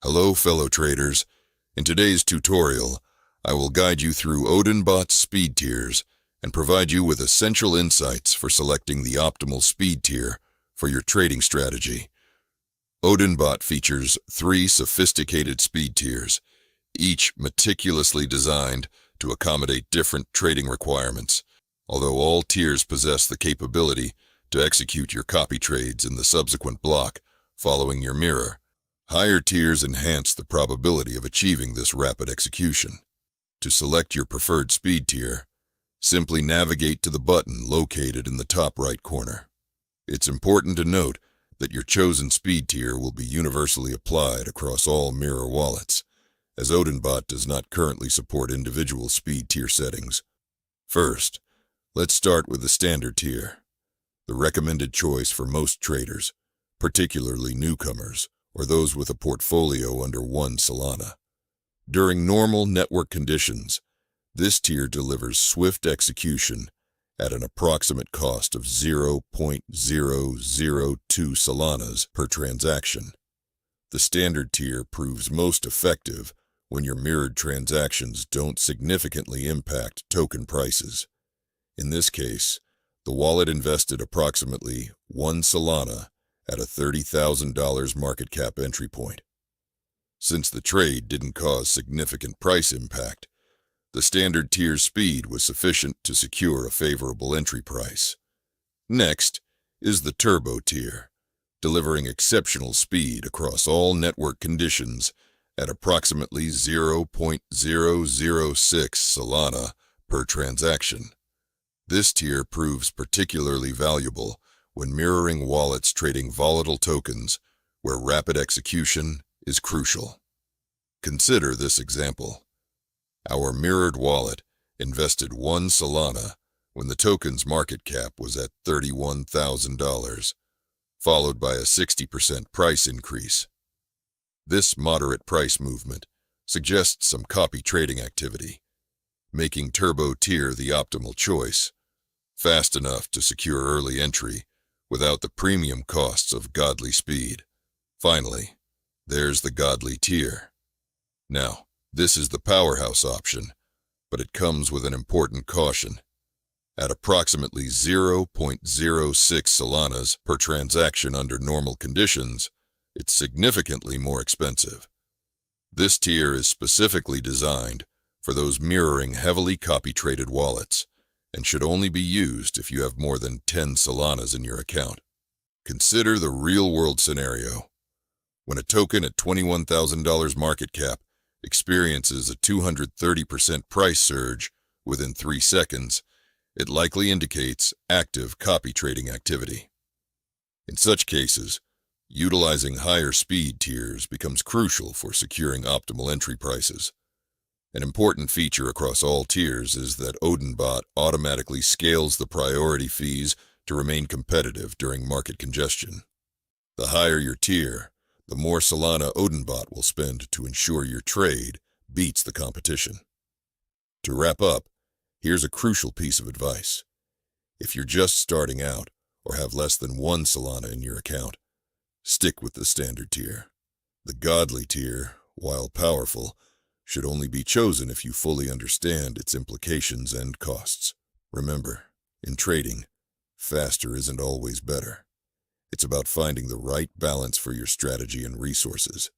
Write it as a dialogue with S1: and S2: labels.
S1: Hello fellow traders. In today's tutorial, I will guide you through odinbot's speed tiers and provide you with essential insights for selecting the optimal speed tier for your trading strategy. Odinbot features 3 sophisticated speed tiers, each meticulously designed to accommodate different trading requirements, although all tiers possess the capability to execute your copy trades in the subsequent block following your mirror. Higher tiers enhance the probability of achieving this rapid execution. To select your preferred speed tier, simply navigate to the button located in the top right corner. It's important to note that your chosen speed tier will be universally applied across all mirror wallets, as Odinbot does not currently support individual speed tier settings. First, let's start with the standard tier, the recommended choice for most traders, particularly newcomers or those with a portfolio under 1 Solana. During normal network conditions, this tier delivers swift execution at an approximate cost of 0.002 Solanas per transaction. The standard tier proves most effective when your mirrored transactions don't significantly impact token prices. In this case, the wallet invested approximately 1 Solana at a $30,000 market cap entry point. Since the trade didn't cause significant price impact, the standard tier's speed was sufficient to secure a favorable entry price. Next is the turbo tier, delivering exceptional speed across all network conditions at approximately 0.006 Solana per transaction. This tier proves particularly valuable when mirroring wallets trading volatile tokens where rapid execution is crucial. Consider this example. Our mirrored wallet invested 1 Solana when the token's market cap was at $31,000, followed by a 60% price increase. This moderate price movement suggests some copy trading activity, making turbo tier the optimal choice, fast enough to secure early entry without the premium costs of godly speed. Finally, there's the godly tier. Now, this is the powerhouse option, but it comes with an important caution. At approximately 0.06 Solanas per transaction under normal conditions, it's significantly more expensive. This tier is specifically designed for those mirroring heavily copy-traded wallets, and should only be used if you have more than 10 Solanas in your account. Consider the real-world scenario. When a token at $21,000 market cap experiences a 230% price surge within 3 seconds, it likely indicates active copy trading activity. In such cases, utilizing higher speed tiers becomes crucial for securing optimal entry prices. An important feature across all tiers is that Odinbot automatically scales the priority fees to remain competitive during market congestion. The higher your tier, the more Solana Odinbot will spend to ensure your trade beats the competition. To wrap up, here's a crucial piece of advice. If you're just starting out or have less than 1 Solana in your account, stick with the standard tier. The godly tier, while powerful, should only be chosen if you fully understand its implications and costs. Remember, in trading, faster isn't always better. It's about finding the right balance for your strategy and resources.